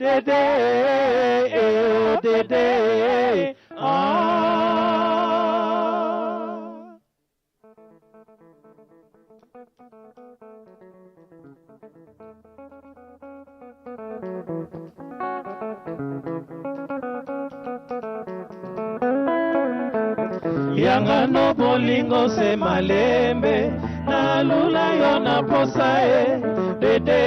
Dede, dede, Yangano bolingo se malembe, na lula yo na posa dede.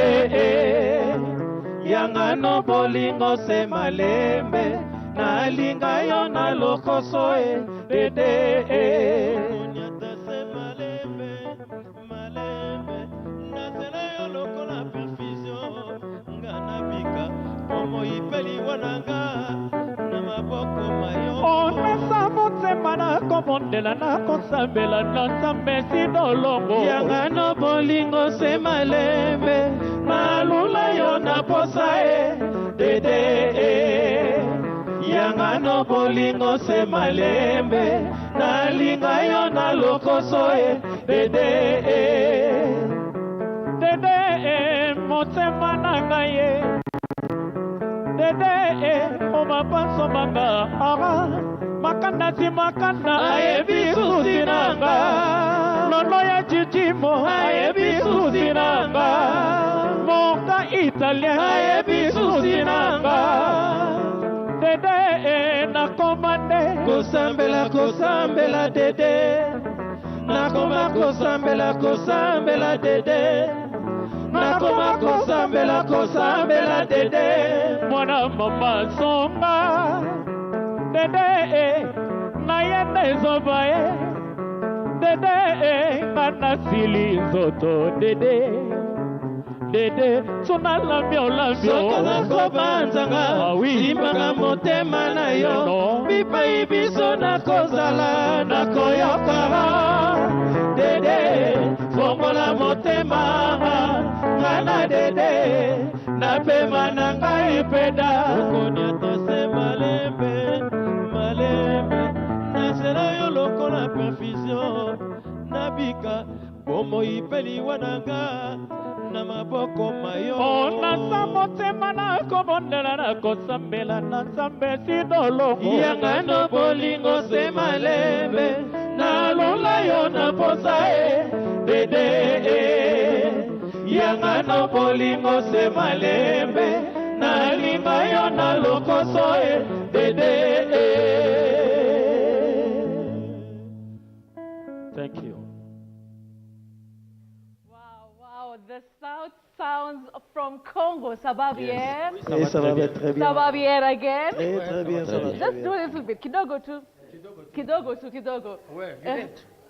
Yangano bolingo se malembe, na linga yo na lokoso dede. Onyata se malembe, malembe, na zela yo loko na perfusion, ngana bika, omo ipeli wananga, na maboko mayo. Mana komondela na konsambela na nzambe dolongo Yangano bolingo se malembe malula yo na posa dede. Yangano bolingo se malembe na linga yo na lokoso dede. Dede motema na ngai dede o mapanso manga makanda si makanda ayebi susinanga nono ya jijimo ayebi susinanga moka italien ayebi susinanga dede na komande kosambela kosambela dede nakoma kosambela kosambela dede nakoma kosambela kosambela dede mwana mama songa dede na yende zobaye dede ngana sili nzoto dede dede sona lambio sokola kobanzanga simbanga motema na yo bipai biso na kozala na koyokara dede fongola motema ngana dede na pema na ngai peda okoniata se malembe nasela yo loko na perfusion nabika bomo ipeli wananga na maboko mayo onasa motema na kobondela na kosambela na nzambe sidolongo yangano bolingo se malembe na lula yo na posa dede. Yangano bolingo se malembe na linga yo na lokoso dede. Thank you. Wow, the South sounds from Congo. Ça va bien? Yes, ça va très bien. Ça va bien again? Très bien, ça va. Just do a little bit. Kidogo too. Kidogo. Where?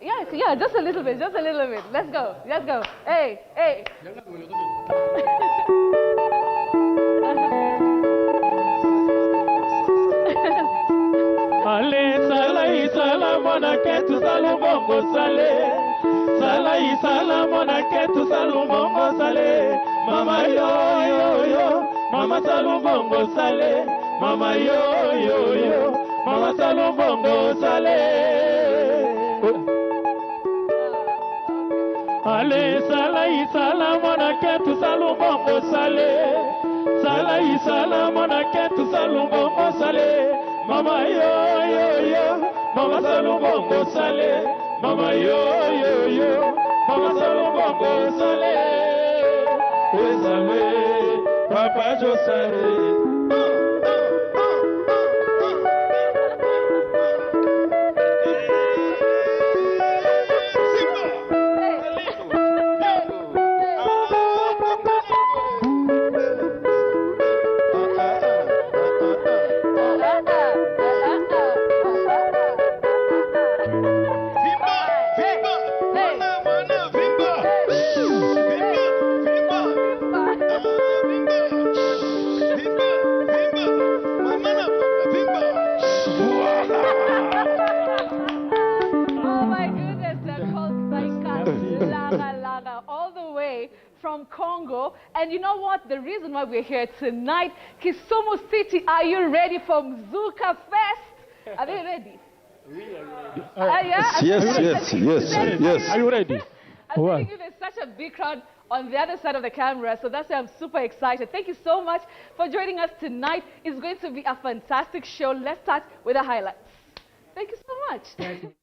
Yeah, just a little bit. Let's go. Hey. Ale sala mona ketu salubongo sale. Sala mona ketu salubongo sale. Mama yo, mama salubongo sale. Mama yo, mama salubongo sale. Ale sala mona ketu salubongo sale. Sala mona ketu salubongo sale. Mama yo, mama salubongo sale. Mama yo, mama salubongo sale. Wesale, papa Josare. From Congo, and you know what? The reason why we're here tonight, Kisumu City, are you ready for Mzuka Fest? Are they ready? We are ready. Yeah? Yes. Are you ready? Are you ready? I'm telling you, there's such a big crowd. on the other side of the camera. So that's why I'm super excited. Thank you so much for joining us tonight. It's going to be a fantastic show. Let's start with the highlights. Thank you so much. Thank you.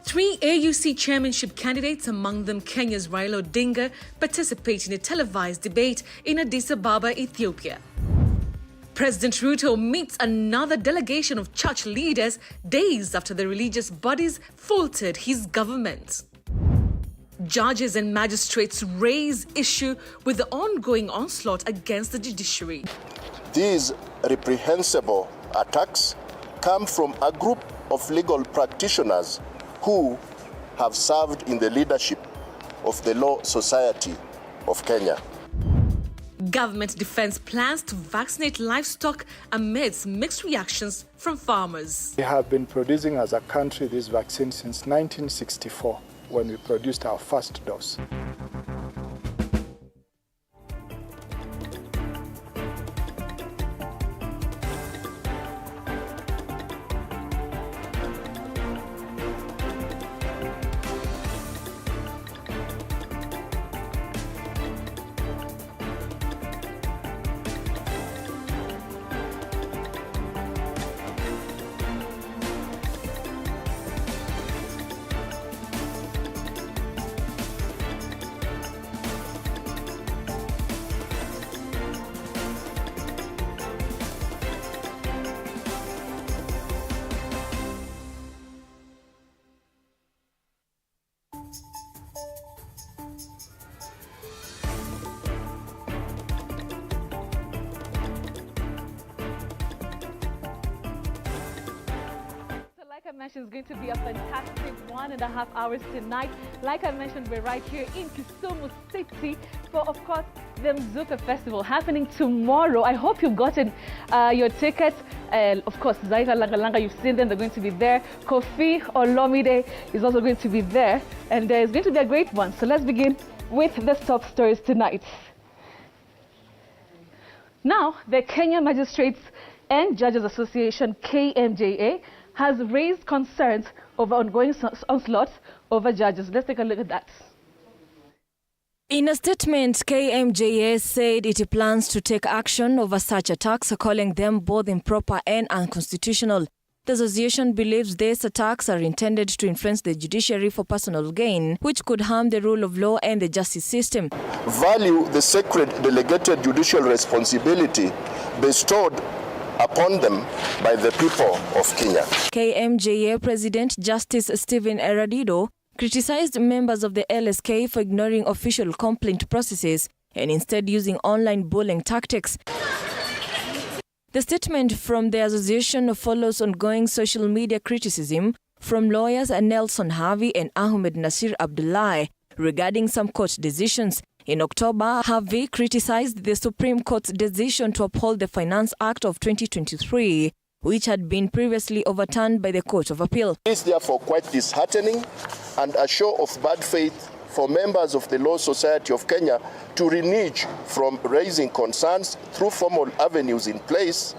Three AUC chairmanship candidates, among them Kenya's Raila Odinga, participate in a televised debate in Addis Ababa, Ethiopia. President Ruto meets another delegation of church leaders days after the religious bodies faltered his government. Judges and magistrates raise issue with the ongoing onslaught against the judiciary. These reprehensible attacks come from a group of legal practitioners who have served in the leadership of the Law Society of Kenya. Government defense plans to vaccinate livestock amidst mixed reactions from farmers. We have been producing as a country this vaccine since 1964, when we produced our first dose. Like I mentioned, it's going to be a fantastic 1.5 hours tonight. Like I mentioned, we're right here in Kisumu City for, of course, the Mzuka Festival happening tomorrow. I hope you've gotten your tickets. Of course, Zaika Langalanga, you've seen them. They're going to be there. Kofi Olomide is also going to be there. And it's going to be a great one. So let's begin with the top stories tonight. Now, the Kenya Magistrates and Judges Association, KMJA, has raised concerns over ongoing onslaught over judges. Let's take a look at that. In a statement, KMJA said it plans to take action over such attacks, calling them both improper and unconstitutional. The association believes these attacks are intended to influence the judiciary for personal gain, which could harm the rule of law and the justice system. Value the sacred delegated judicial responsibility bestowed upon them by the people of Kenya. KMJA President Justice Stephen Eradido criticized members of the LSK for ignoring official complaint processes and instead using online bullying tactics. The statement from the association follows ongoing social media criticism from lawyers Nelson Harvey and Ahmed Nasir Abdullahi regarding some court decisions. In October, Harvey criticized the Supreme Court's decision to uphold the Finance Act of 2023, which had been previously overturned by the Court of Appeal. It is therefore quite disheartening and a show of bad faith for members of the Law Society of Kenya to renege from raising concerns through formal avenues in place,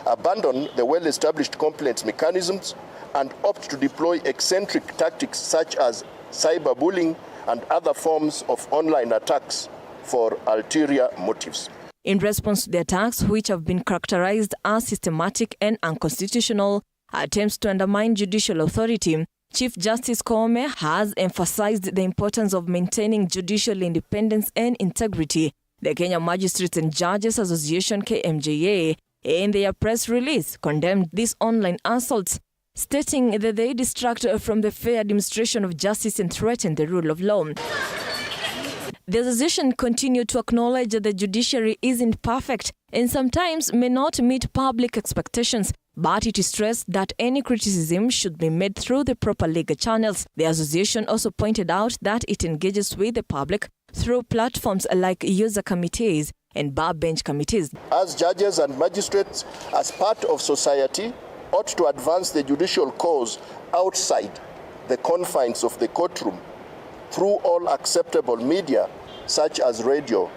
abandon the well-established complaints mechanisms, and opt to deploy eccentric tactics such as cyberbullying and other forms of online attacks for ulterior motives. In response to the attacks, which have been characterized as systematic and unconstitutional attempts to undermine judicial authority, Chief Justice Koome has emphasized the importance of maintaining judicial independence and integrity. The Kenya Magistrates and Judges Association, KMJA, in their press release, condemned these online assaults, stating that they distract from the fair administration of justice and threaten the rule of law. The association continued to acknowledge that the judiciary isn't perfect and sometimes may not meet public expectations, but it stressed that any criticism should be made through the proper legal channels. The association also pointed out that it engages with the public through platforms like user committees and bar bench committees. As judges and magistrates, as part of society, ought to advance the judicial cause outside the confines of the courtroom through all acceptable media such as radio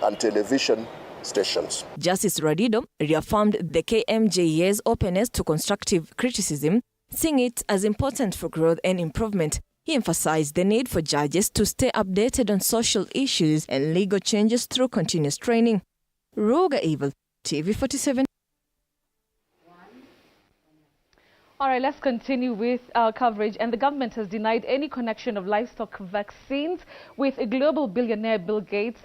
and television stations. Justice Radido reaffirmed the KMJEA's openness to constructive criticism, seeing it as important for growth and improvement. He emphasized the need for judges to stay updated on social issues and legal changes through continuous training. Ruga Evil, TV47. All right, let's continue with our coverage. And the government has denied any connection of livestock vaccines with a global billionaire Bill Gates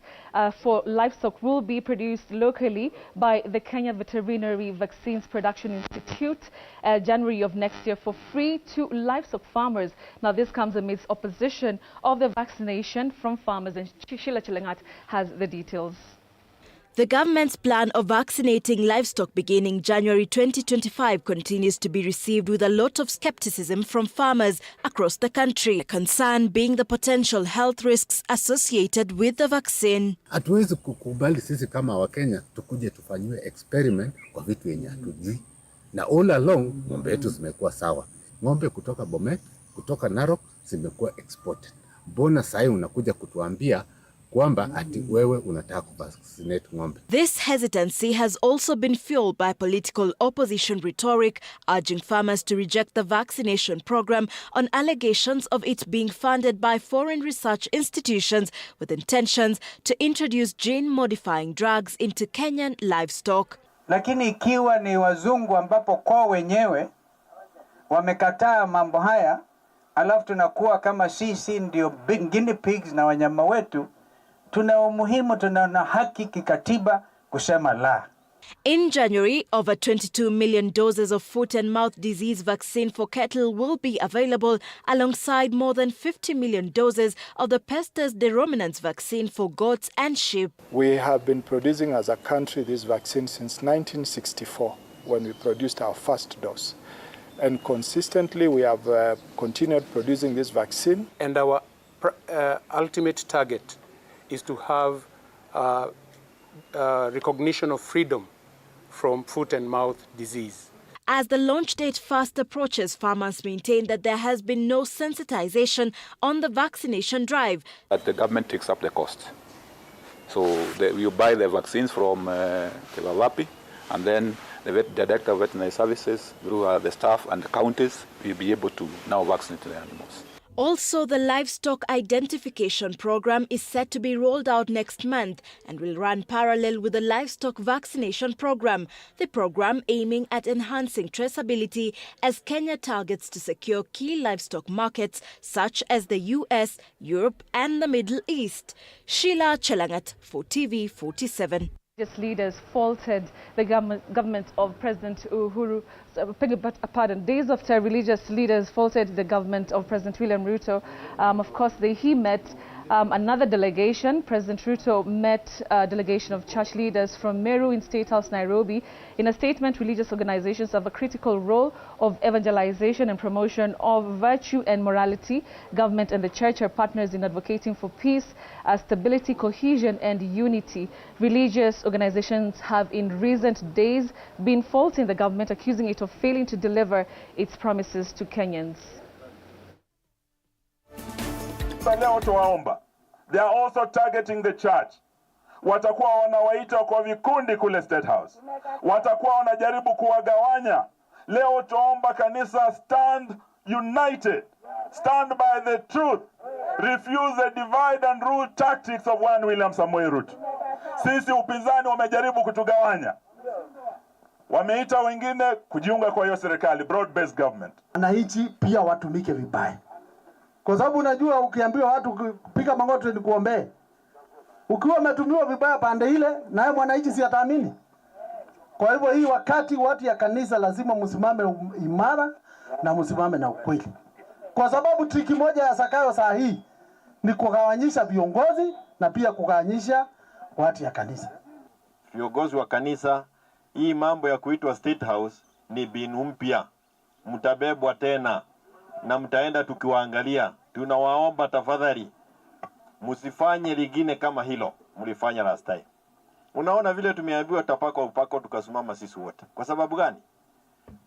for livestock will be produced locally by the Kenya Veterinary Vaccines Production Institute January of next year for free to livestock farmers. Now, this comes amidst opposition of the vaccination from farmers, and Sheila Chelangat has the details. The government's plan of vaccinating livestock beginning January 2025 continues to be received with a lot of skepticism from farmers across the country, the concern being the potential health risks associated with the vaccine. Hatuwezi kukubali sisi kama Wakenya tukuje tufanyiwe experiment kwa vitu yenye hatujui. Na all along ng'ombe yetu zimekuwa sawa. Ng'ombe kutoka Bomet, kutoka Narok zimekuwa exported. Mbona sasa unakuja kutuambia kwamba ati wewe unataka kuvaccinate ng'ombe? This hesitancy has also been fueled by political opposition rhetoric urging farmers to reject the vaccination program on allegations of it being funded by foreign research institutions with intentions to introduce gene-modifying drugs into Kenyan livestock. Lakini ikiwa ni wazungu ambapo kwa wenyewe wamekataa mambo haya, alafu tunakuwa kama sisi ndio guinea pigs na wanyama wetu, tuna umuhimu, tuna haki kikatiba kusema la. In January, over 22 million doses of foot and mouth disease vaccine for cattle will be available alongside more than 50 million doses of the pestis deruminans vaccine for goats and sheep. We have been producing as a country this vaccine since 1964 when we produced our first dose. And consistently we have continued producing this vaccine. And our ultimate target is to have recognition of freedom from foot and mouth disease. As the launch date fast approaches, farmers maintain that there has been no sensitization on the vaccination drive. But the government takes up the cost. So you buy the vaccines from Kevavapi, and then the Director of Veterinary Services, through the staff and the counties, will be able to now vaccinate the animals. Also, the livestock identification program is set to be rolled out next month and will run parallel with the livestock vaccination program. The program aiming at enhancing traceability as Kenya targets to secure key livestock markets such as the US, Europe and the Middle East. Sheila Chelangat for TV47. Religious leaders faulted the government of President Uhuru. Days after religious leaders faulted the government of President William Ruto. Of course, he met another delegation. President Ruto met a delegation of church leaders from Meru in State House, Nairobi. In a statement, religious organizations have a critical role of evangelization and promotion of virtue and morality. Government and the church are partners in advocating for peace, stability, cohesion and unity. Religious organizations have in recent days been faulting the government, accusing it of failing to deliver its promises to Kenyans. They are also targeting the church. Watakuwa wanawaita kwa vikundi kule State House. Watakuwa wanajaribu kuwagawanya. Leo tuomba kanisa stand united. Stand by the truth. Refuse the divide and rule tactics of one William Samoei Ruto. Sisi upinzani wamejaribu kutugawanya. Wameita wengine kujiunga kwa hiyo serikali, broad-based government. Wananchi pia watumike vibaya. Kwa sababu unajua ukiambiwa watu kupiga magoti ni kuombea. Ukiwa umetumiwa vibaya pande ile, naye mwananchi si ataamini. Kwa hivyo hii wakati watu ya kanisa lazima msimame imara na msimame na ukweli. Kwa sababu triki moja ya Sakayo saa hii ni kugawanyisha viongozi na pia kugawanyisha watu ya kanisa. Viongozi wa kanisa, hii mambo ya kuitwa State House ni binu mpya. Mtabebwa tena na mtaenda tukiwaangalia. Tunawaomba tafadhali msifanye lingine kama hilo mlifanya last time. Unaona vile tumeambiwa tapaka upako tukasimama sisi wote. Kwa sababu gani?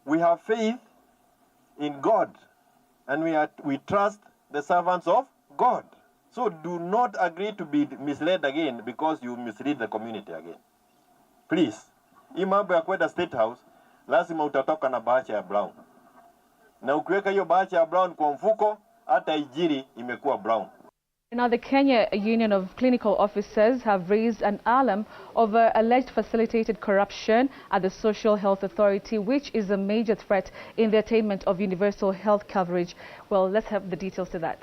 We have faith in God and we trust the servants of God. So do not agree to be misled again because you mislead the community again. Please, hii mambo ya kwenda State House, lazima utatoka na bahasha ya brown. Na ukiweka hiyo bahasha ya brown kwa mfuko, hata ijiri imekuwa brown. Now, the Kenya Union of Clinical Officers have raised an alarm over alleged facilitated corruption at the Social Health Authority, which is a major threat in the attainment of universal health coverage. Well, let's have the details to that.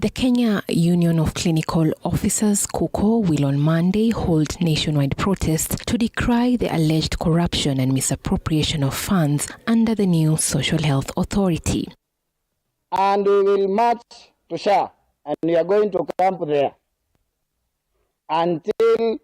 The Kenya Union of Clinical Officers, KUCO, will on Monday hold nationwide protests to decry the alleged corruption and misappropriation of funds under the new Social Health Authority. And we will march to SHA, and we are going to camp there until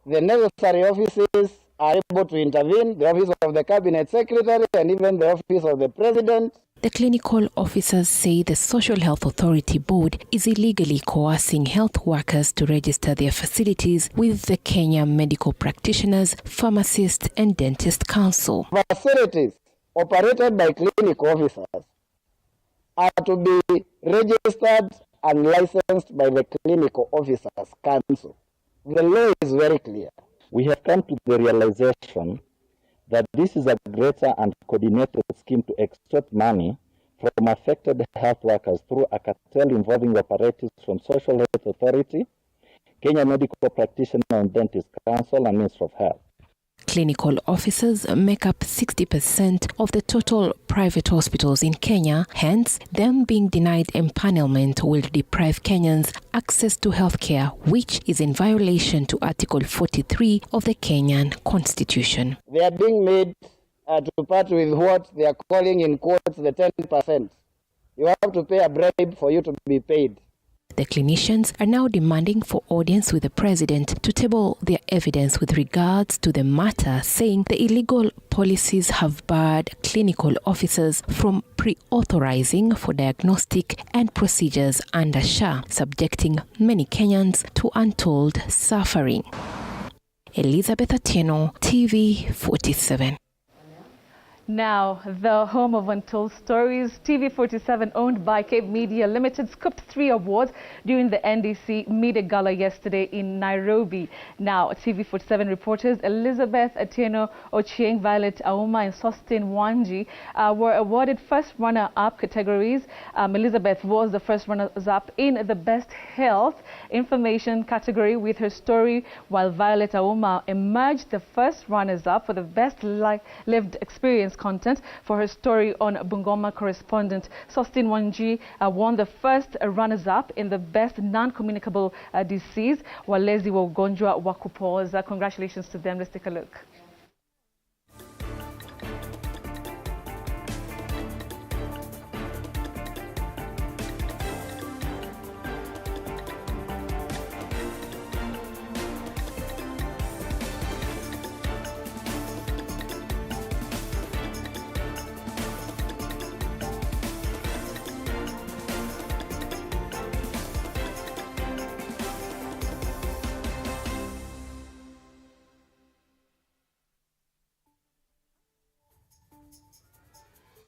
the necessary offices are able to intervene, the office of the Cabinet Secretary and even the office of the President. The clinical officers say the Social Health Authority Board is illegally coercing health workers to register their facilities with the Kenya Medical Practitioners, Pharmacists and Dentist Council. Facilities operated by clinical officers are to be registered and licensed by the Clinical Officers Council. The law is very clear. We have come to the realization that this is a greater and coordinated scheme to extract money from affected health workers through a cartel involving operatives from Social Health Authority, Kenya Medical Practitioner and Dentist Council, and Ministry of Health. Clinical officers make up 60% of the total private hospitals in Kenya. Hence, them being denied empanelment will deprive Kenyans access to healthcare, which is in violation to Article 43 of the Kenyan Constitution. They are being made to part with what they are calling in quotes the 10%. You have to pay a bribe for you to be paid. The clinicians are now demanding for audience with the president to table their evidence with regards to the matter, saying the illegal policies have barred clinical officers from pre-authorizing for diagnostic and procedures under SHA, subjecting many Kenyans to untold suffering. Elizabeth Atieno, TV 47. Now, the home of untold stories, TV47, owned by Cape Media Limited, scooped 3 awards during the NDC Media Gala yesterday in Nairobi. Now, TV47 reporters Elizabeth Atieno Ochieng, Violet Auma and Sostin Wanji were awarded first runner-up categories. Elizabeth was the first runner-up in the Best Health Information category with her story, while Violet Auma emerged the first runners-up for the Best Lived Experience content for her story on Bungoma correspondent. Sostin Wanji won the first runners-up in the Best Non-Communicable Disease, Walezi wa Ugonjwa wa Kupooza. Congratulations to them. Let's take a look.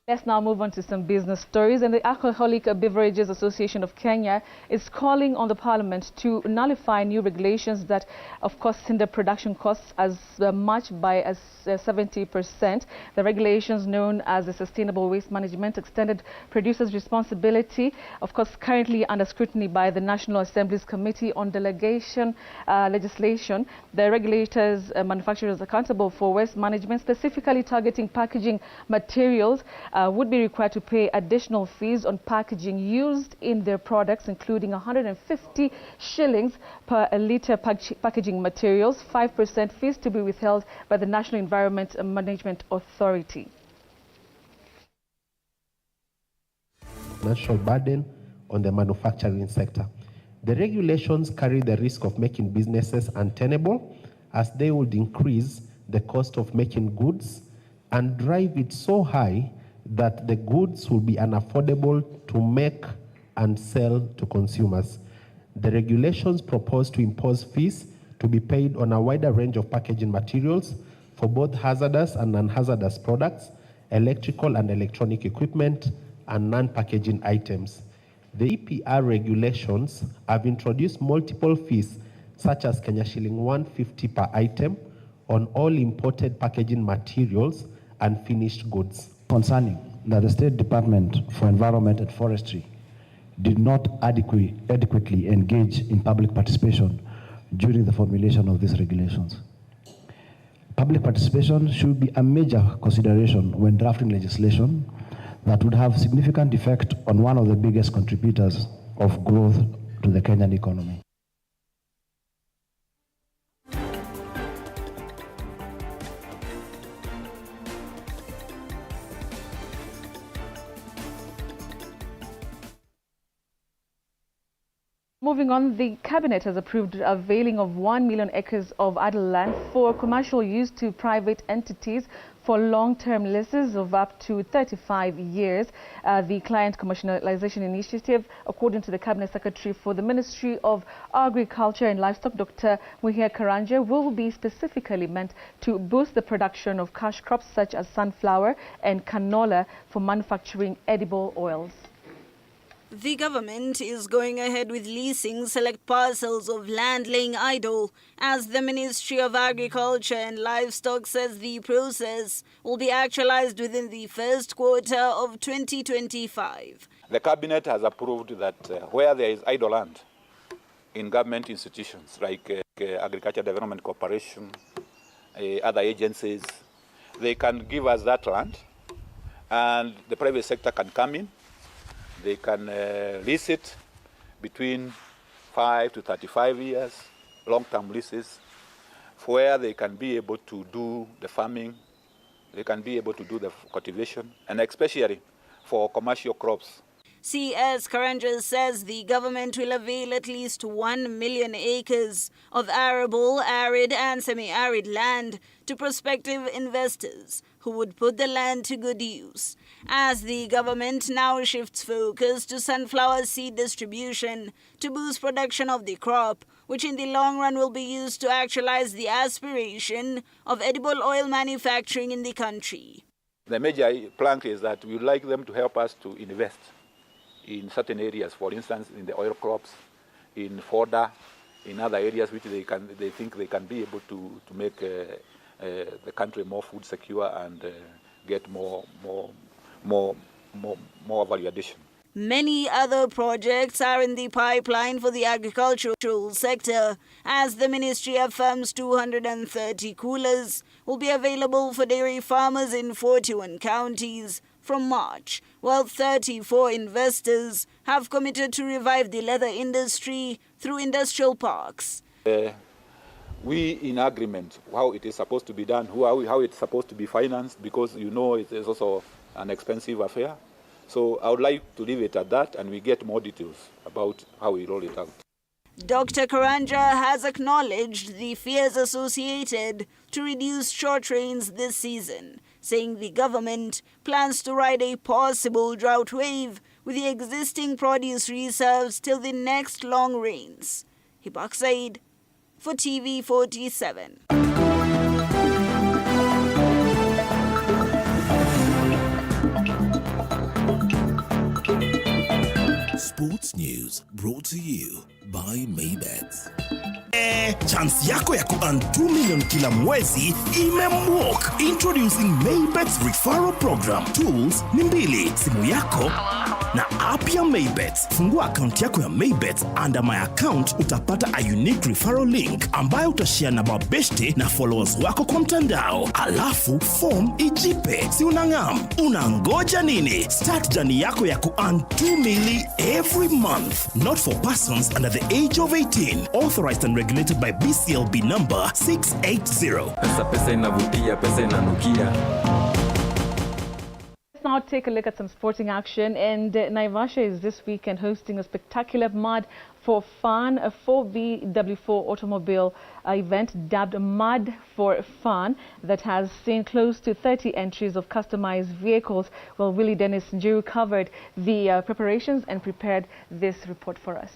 Let's now move on to some business stories. And the Alcoholic Beverages Association of Kenya is calling on the Parliament to nullify new regulations that, of course, hinder production costs as much by as 70%. The regulations known as the Sustainable Waste Management Extended Producers Responsibility, of course, currently under scrutiny by the National Assembly's Committee on Delegation Legislation. The regulators, manufacturers accountable for waste management, specifically targeting packaging materials, would be required to pay additional fees on packaging used in their products, including 150 shillings per litre packaging materials, 5% fees to be withheld by the National Environment Management Authority. Financial burden on the manufacturing sector. The regulations carry the risk of making businesses untenable, as they would increase the cost of making goods and drive it so high that the goods will be unaffordable to make and sell to consumers. The regulations propose to impose fees to be paid on a wider range of packaging materials for both hazardous and non-hazardous products, electrical and electronic equipment, and non-packaging items. The EPR regulations have introduced multiple fees, such as Kenya shilling 150 per item on all imported packaging materials and finished goods. Concerning that the State Department for Environment and Forestry did not adequately engage in public participation during the formulation of these regulations. Public participation should be a major consideration when drafting legislation that would have significant effect on one of the biggest contributors of growth to the Kenyan economy. Moving on, the Cabinet has approved a availing of 1 million acres of idle land for commercial use to private entities for long-term leases of up to 35 years. The Client Commercialization Initiative, according to the Cabinet Secretary for the Ministry of Agriculture and Livestock, Dr. Muhia Karanja, will be specifically meant to boost the production of cash crops such as sunflower and canola for manufacturing edible oils. The government is going ahead with leasing select parcels of land laying idle, as the Ministry of Agriculture and Livestock says the process will be actualized within the first quarter of 2025. The Cabinet has approved that where there is idle land in government institutions like Agriculture Development Corporation, other agencies, they can give us that land and the private sector can come in. They can lease it between 5 to 35 years, long-term leases, where they can be able to do the farming, they can be able to do the cultivation, and especially for commercial crops. CS Karanja says the government will avail at least 1 million acres of arable, arid and semi-arid land to prospective investors who would put the land to good use, as the government now shifts focus to sunflower seed distribution to boost production of the crop, which in the long run will be used to actualize the aspiration of edible oil manufacturing in the country. The major plank is that we would like them to help us to invest in certain areas, for instance, in the oil crops, in fodder, in other areas which they think they can be able to make the country more food secure and get more value addition. Many other projects are in the pipeline for the agricultural sector, as the ministry affirms 230 coolers will be available for dairy farmers in 41 counties from March, while 34 investors have committed to revive the leather industry through industrial parks. We in agreement how it is supposed to be done, how it's supposed to be financed, because you know it is also an expensive affair. So I would like to leave it at that and we get more details about how we roll it out. Dr. Karanja has acknowledged the fears associated to reduce short rains this season, saying the government plans to ride a possible drought wave with the existing produce reserves till the next long rains. Hibak Said for TV 47. Sports News brought to you by Maybet. Chance yako ya ku-earn 2 million kila mwezi imemwok. Introducing Maybet's referral program. Tools ni mbili, simu yako na app ya Maybet. Fungua account yako ya Maybet, under my account utapata a unique referral link ambayo utashare na mabeshte na followers wako kwa mtandao. Alafu form ijipe. Si unangam, unangoja nini? Start journey yako ya ku-earn 2 million every month. Not for persons under the age of 18. Authorized and regulated by BCLB number 680. Pesa inavutia, pesa inanukia. Let's now take a look at some sporting action, and Naivasha is this weekend hosting a spectacular Mud for Fun, a 4BW4 automobile event dubbed Mud for Fun that has seen close to 30 entries of customized vehicles. Well, Willie Dennis Njiru covered the preparations and prepared this report for us.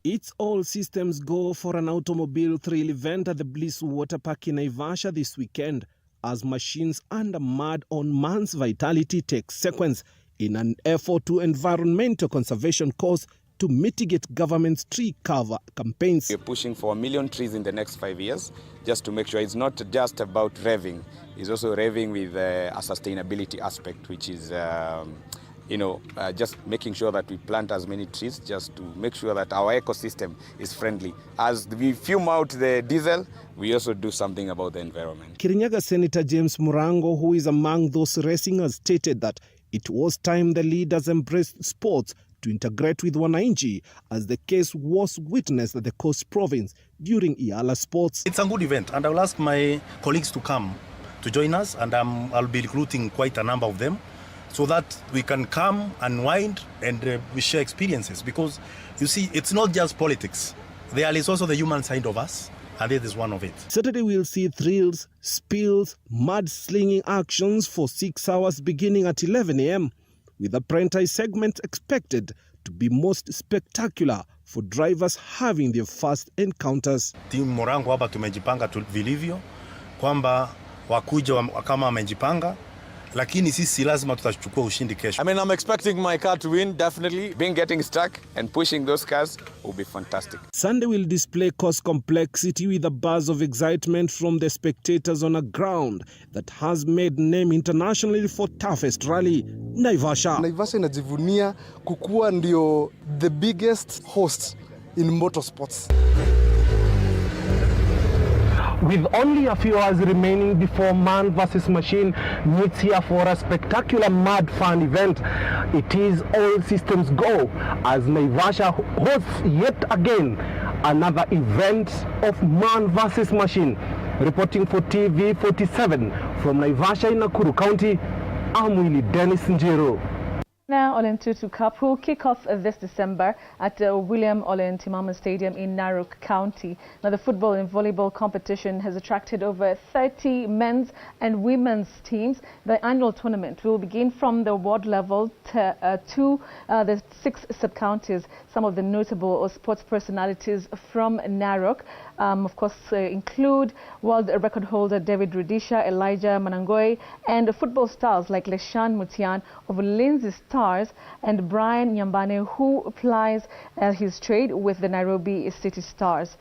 It's all systems go for an automobile thrill event at the Bliss Water Park in Naivasha this weekend, as machines under mud on man's vitality take sequence in an effort to environmental conservation cause to mitigate government's tree cover campaigns. We're pushing for 1 million trees in the next 5 years, just to make sure it's not just about revving, it's also revving with a sustainability aspect, which is just making sure that we plant as many trees, just to make sure that our ecosystem is friendly. As we fume out the diesel, we also do something about the environment. Kirinyaga Senator James Murango, who is among those racing, has stated that it was time the leaders embraced sports to integrate with wananchi, as the case was witnessed at the Coast Province during Iala Sports. It's a good event, and I will ask my colleagues to come to join us, and I'll be recruiting quite a number of them, so that we can come, unwind, and we share experiences. Because, you see, it's not just politics. There is also the human side of us, and this is one of it. Saturday we'll see thrills, spills, mud-slinging actions for 6 hours beginning at 11 a.m, with the apprentice segment expected to be most spectacular for drivers having their first encounters. Team Morango hapa tumejipanga vilivyo, kwamba wakuja kama wamejipanga, lakini sisi lazima tutachukua ushindi kesho. I'm expecting my car to win, definitely. Being getting stuck and pushing those cars will be fantastic. Sunday will display course complexity with a buzz of excitement from the spectators on a ground that has made name internationally for toughest rally, Naivasha. Naivasha inajivunia kukuwa ndio the biggest host in motorsports. With only a few hours remaining before man versus machine meets here for a spectacular mud fun event, it is all systems go as Naivasha hosts yet again another event of man versus machine. Reporting for TV47 from Naivasha in Nakuru County, I'm Willie Dennis Njero. Now, Olen Tutu Cup will kick off this December at William Olen Timama Stadium in Narok County. Now, the football and volleyball competition has attracted over 30 men's and women's teams. The annual tournament will begin from the ward level to the 6 sub-counties. Some of the notable sports personalities from Narok, of course, include world record holder David Rudisha, Elijah Manangoi, and football stars like Leshan Mutian of Lindsay Stars and Brian Nyambane, who plies his trade with the Nairobi City Stars.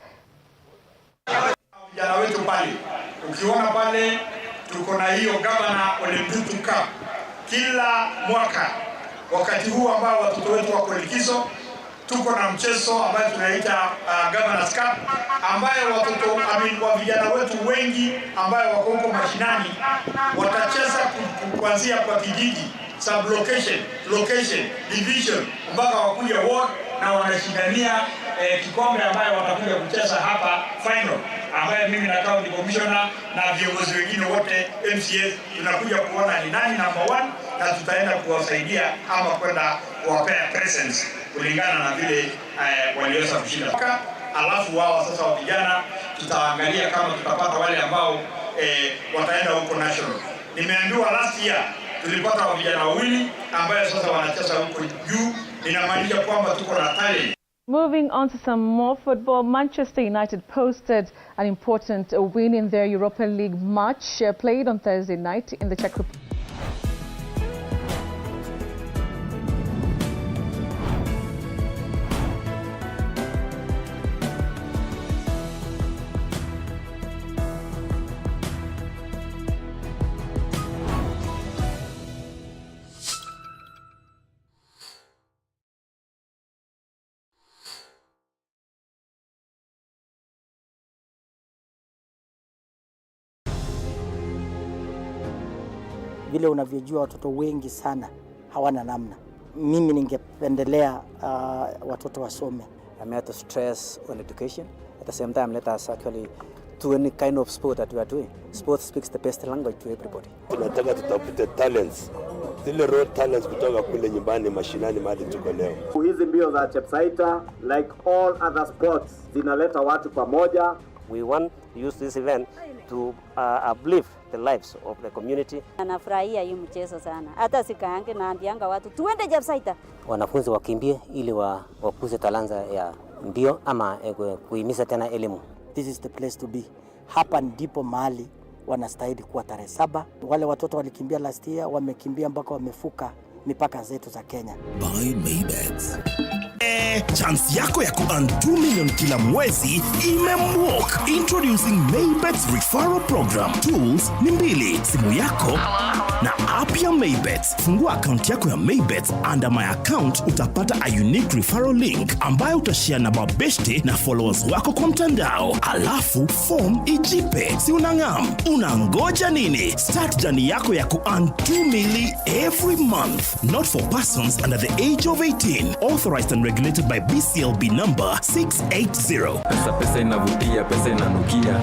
Vijana wetu pale, ukiona pale tuko na hiyo gavana Olympic Cup kila mwaka. Wakati huu ambao watoto wetu wako likizo, tuko na mchezo ambayo tunaita Governor's Cup, ambayo watoto wa vijana wetu wengi ambayo wako huko mashinani watacheza kuanzia kwa kijiji, sub location, division mpaka wakuja ward, na wanashindania kikombe ambayo watakuja kucheza hapa final, ambayo mimi na county commissioner na viongozi wengine wote MCS tunakuja kuona ni nani number 1, na tutaenda kuwasaidia ama kwenda kuwapea presents kulingana na vile waliweza kushinda. Alafu wao sasa wa vijana tutaangalia kama tutapata wale ambao wataenda huko national. Nimeambiwa last year tulipata wa vijana wawili ambao sasa wanacheza huko juu. Inamaanisha kwamba tuko na talent. Moving on to some more football, Manchester United posted an important win in their Europa League match played on Thursday night in the Czech Republic. Vile unavyojua watoto wengi sana hawana namna. Mimi ningependelea watoto wasome. I met the stress on education. At the same time, let us actually do any kind of sport that we are doing. Sport speaks the best language to everybody. Tunataka tutafute talents. Zile raw talents kutoka kule nyumbani mashinani mahali tuko leo. Hizi mbio za Chepsaita, like all other sports, zinaleta watu pamoja. We want to use this event to uplift the lives of the community. Anafurahia hii mchezo sana. Hata sikaange naambianga watu tuende Chepsaita. Wanafunzi wakimbie ili wakuze talanta ya mbio ama kuhimiza tena elimu. This is the place to be. Hapa ndipo mahali wanastahili kuwa tarehe 7. Wale watoto walikimbia last year, wamekimbia mpaka wamefuka mipaka zetu za Kenya. By Maybets. Chance yako ya ku-earn 2 million kila mwezi imemwok. Introducing Maybet's referral program. Tools ni mbili, simu yako na app ya Maybet. Fungua account yako ya Maybet, under my account utapata a unique referral link ambayo utashare na mabeshte na followers wako kwa mtandao. Alafu form ijipe. Si unangam, unangoja nini? Start journey yako ya ku-earn 2 million every month. Not for persons under the age of 18. Authorized and regulated by BCLB number 680. Pesa inavutia, pesa inanukia.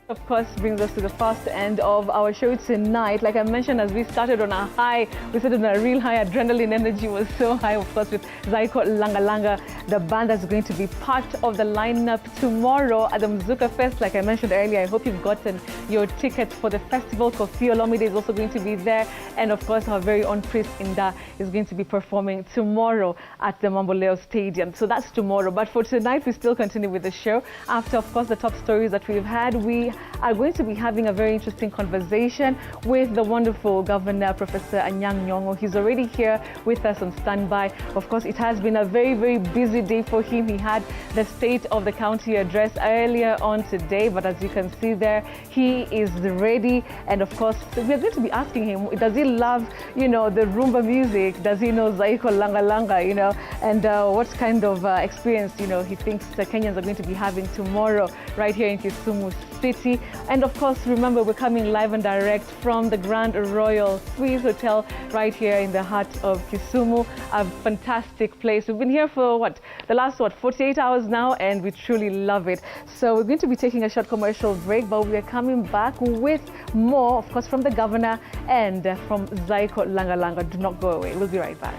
Of course, brings us to the first end of our show tonight. Like I mentioned, as we started on a high, we started on a real high. Adrenaline energy was so high, of course, with Zaiko Langa Langa, the band that's going to be part of the lineup tomorrow at the Mzuka Fest. Like I mentioned earlier, I hope you've gotten your tickets for the festival. Kofi Olomide is also going to be there. And of course, our very own Prince Inda is going to be performing tomorrow at the Mamboleo Stadium. So that's tomorrow. But for tonight, we still continue with the show. After, of course, the top stories that we've had, we are going to be having a very interesting conversation with the wonderful Governor, Professor Anyang' Nyong'o. He's already here with us on standby. Of course, it has been a very, very busy day for him. He had the State of the County address earlier on today, but as you can see there, he is ready. And of course, we're going to be asking him, does he love, the rumba music? Does he know Zaiko Langa Langa, and what kind of experience, he thinks the Kenyans are going to be having tomorrow right here in Kisumu City. And of course, remember, we're coming live and direct from the Grand Royal Suites Hotel right here in the heart of Kisumu. A fantastic place. We've been here for the last 48 hours now, and we truly love it. So we're going to be taking a short commercial break, but we are coming back with more, of course, from the governor and from Zaiko Langa Langa. Do not go away. We'll be right back.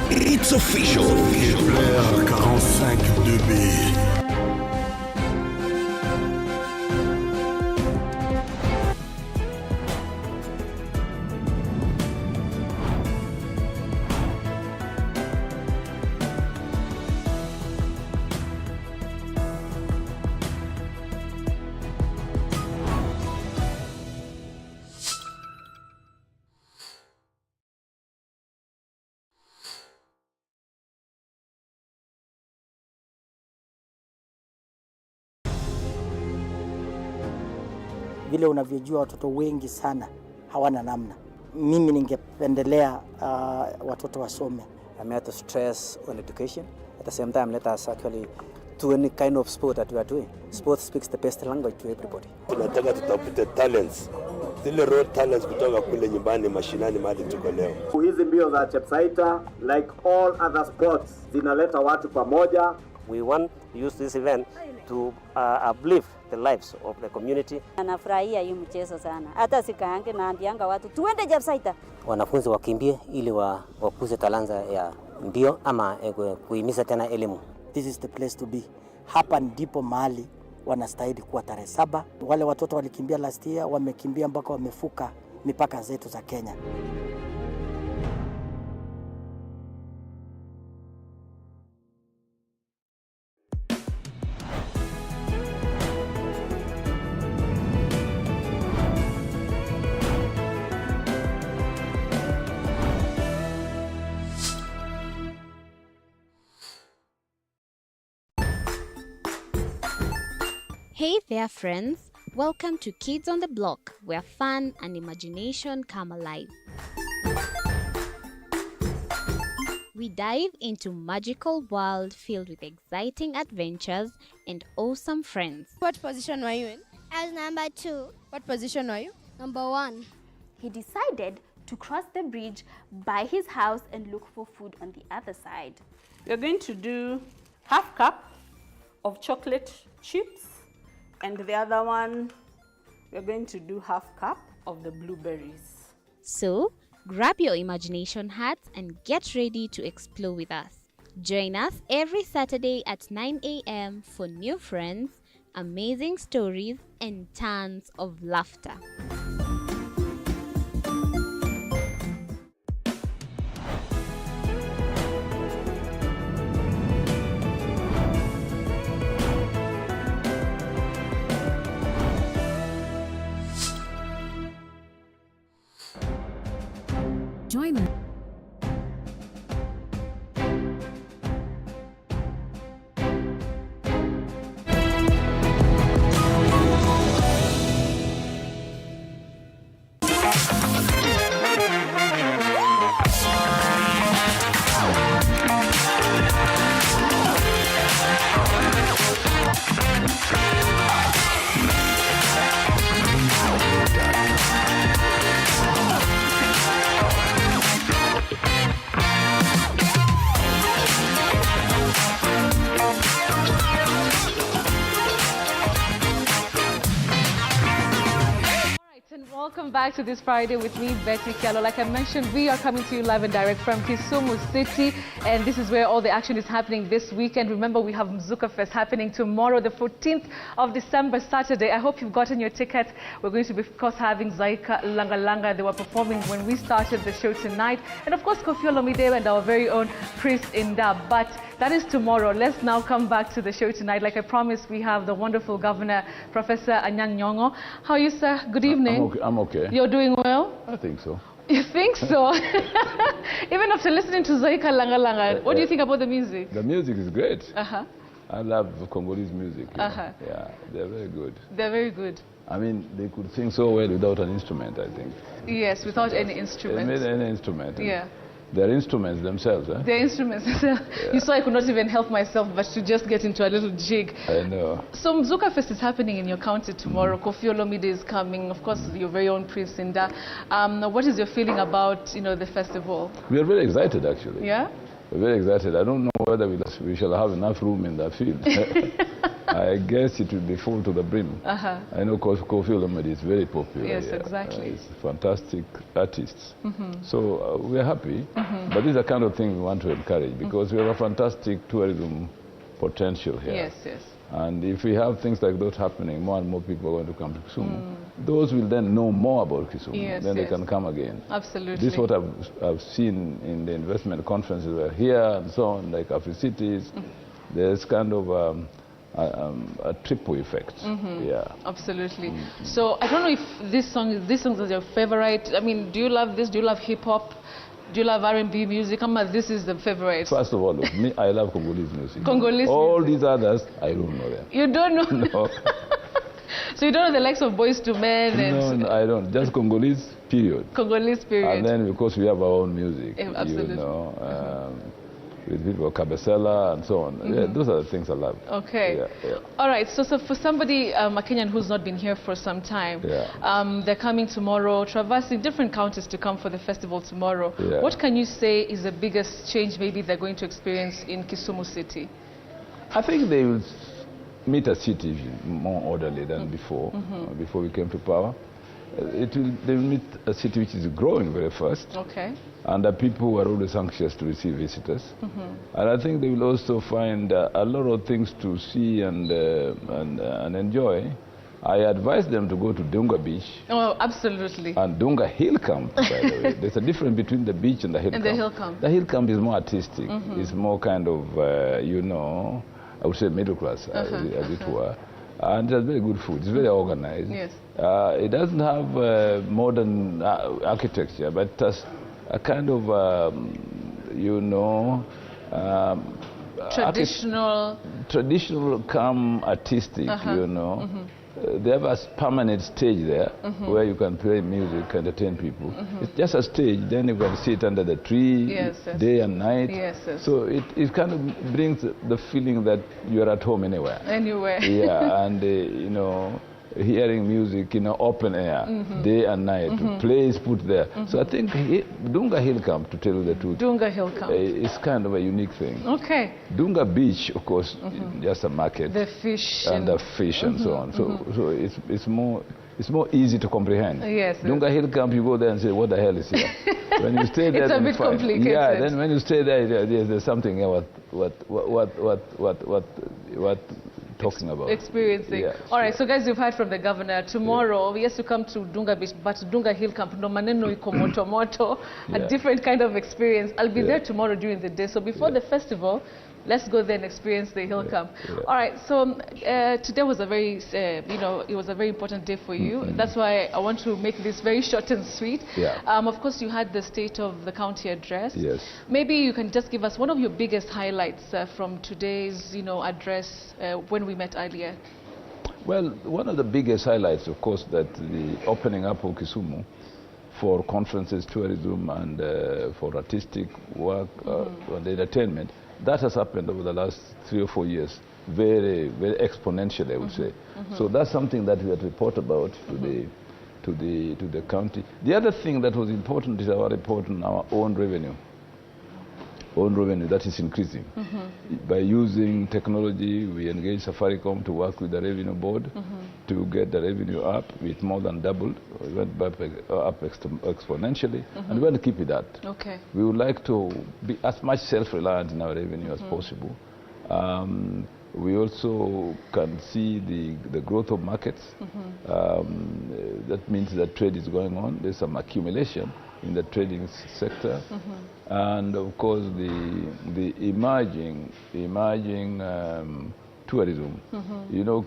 It's official. Blair 45 2B. Vile unavyojua watoto wengi sana hawana namna. Mimi ningependelea watoto wasome. I'm here to stress on education. At the same time, let us actually do any kind of sport that we are doing. Sport speaks the best language to everybody. Tunataka tutafute talents, zile raw talents kutoka kule nyumbani mashinani mahali tuko leo. Hizi mbio za Chepsaita, like all other sports, zinaleta watu pamoja. We want to use this event to uplift the lives of the community. Anafurahia hii mchezo sana. Hata sikaange naambianga watu tuende Chepsaita. Wanafunzi wakimbie ili wakuze talanta ya mbio ama kuhimiza tena elimu. This is the place to be. Hapa ndipo mahali wanastahili kuwa tarehe 7. Wale watoto walikimbia last year, wamekimbia mpaka wamefuka mipaka zetu za Kenya. Hey there friends, welcome to Kids on the Block, where fun and imagination come alive. We dive into magical world filled with exciting adventures and awesome friends. What position were you in? I was number 2. What position were you? Number 1. He decided to cross the bridge by his house and look for food on the other side. We're going to do half cup of chocolate chips, and the other one, we're going to do half cup of the blueberries. So, grab your imagination hats and get ready to explore with us. Join us every Saturday at 9 a.m. for new friends, amazing stories, and tons of laughter. Join us. Welcome back to this Friday with me, Betty Kialo. Like I mentioned, we are coming to you live and direct from Kisumu City, and this is where all the action is happening this weekend. Remember, we have Mzuka Fest happening tomorrow, the 14th of December, Saturday. I hope you've gotten your ticket. We're going to be, of course, having Zaika Langa Langa. They were performing when we started the show tonight. And of course, Kofi Olomide and our very own Priest Inda. But that is tomorrow. Let's now come back to the show tonight. Like I promised, we have the wonderful Governor, Professor Anyang' Nyong'o. How are you, sir? Good evening. I'm okay. You're doing well? I think so. You think so? Even after listening to Zaika Langa Langa, what do you think about the music? The music is great. Uh-huh. I love Congolese music. Uh-huh. Yeah, they're very good. They're very good. I mean, they could sing so well without an instrument, I think. Yes, without any instrument. They made any instrument. Yeah. They're instruments themselves, eh? They're instruments. Yeah. You saw I could not even help myself but to just get into a little jig. I know. So Mzuka Fest is happening in your county tomorrow. Kofi Olomide is coming. Of course, your very own Prince Inda. What is your feeling about, the festival? We are very excited, actually. Yeah? We're very excited. I don't know whether we shall have enough room in the field. I guess it will be full to the brim. Uh-huh. I know Kofi Olomide is very popular. Yes, exactly. He's fantastic artists. Mm-hmm. So we're happy. Mm-hmm. But this is the kind of thing we want to encourage because we have a fantastic tourism potential here. Yes, yes. And if we have things like that happening, more and more people are going to come to Kisumu. Those will then know more about Kisumu. Yes, then yes. they can come again. Absolutely. This is what I've seen in the investment conferences we're here and so on, like Afri-Cities. There's kind of a triple effect. Yeah. Absolutely. So I don't know if these songs are your favorite. I mean, do you love this? Do you love hip-hop? Do you love R&B music? This is the favorite. First of all, look, me, I love Congolese music. Congolese all music. these others, I don't know them. You don't know? No. So you don't know the likes of Boys to Men? And No, I don't. Just Congolese, period. Congolese, period. And then, because we have our own music, Absolutely. you know, with people, Cabecela and so on. Yeah, those are the things I love. Okay. Yeah. All right. So for somebody, a Kenyan who's not been here for some time, they're coming tomorrow, traversing different counties to come for the festival tomorrow. Yeah. What can you say is the biggest change maybe they're going to experience in Kisumu City? I think they will meet a city more orderly than before, before we came to power. They will meet a city which is growing very fast. Okay. And the people who are always anxious to receive visitors. And I think they will also find a lot of things to see and enjoy. I advise them to go to Dunga Beach. Oh, absolutely. And Dunga Hill Camp, by the way. There's a difference between the beach and the hill camp. The hill camp. The hill camp is more artistic. It's more kind of, you know, I would say middle class, as it were. And it has very good food. It's very organized. Yes. It doesn't have modern architecture, but it has a kind of, you know, traditional, calm, artistic, you know. They have a permanent stage there where you can play music, entertain people. It's just a stage, then you can sit under the tree day and night. So it kind of brings the feeling that you're at home anywhere. Anywhere. Yeah, and you know, hearing music in open air, day and night, plays put there. So I think Dunga Hill Camp, to tell you the truth, Dunga Hill Camp is kind of a unique thing. Okay. Dunga Beach, of course, just a market. The fish. And the fish and so on. So it's more easy to comprehend. Yes. Dunga Hill Camp, you go there and say, what the hell is here? When you stay there, it's a bit complicated. Yeah, then when you stay there, there's something what talking about. Experiencing. Yeah, all right, so guys, you've heard from the governor. Tomorrow, he has to come to Dunga Beach, but Dunga Hill Camp, no maneno iko moto, a different kind of experience. I'll be there tomorrow during the day. So before the festival, let's go there and experience the hill camp. All right, so today was a very, it was a very important day for you. That's why I want to make this very short and sweet. Of course, you had the State of the County address. Yes. Maybe you can just give us one of your biggest highlights from today's, address when we met earlier. Well, one of the biggest highlights, of course, that the opening up of Kisumu for conferences, tourism, and for artistic work and entertainment. That has happened over the last 3 or 4 years, very, very exponentially, I would say. So that's something that we had to report about to the county. The other thing that was important is our report on our own revenue. Own revenue, that is increasing. By using technology, we engaged Safaricom to work with the Revenue Board to get the revenue up. It more than doubled. We went up exponentially, and we want to keep it that. Okay. We would like to be as much self-reliant in our revenue as possible. We also can see the growth of markets. That means that trade is going on. There's some accumulation in the trading sector, and of course the emerging tourism. You know,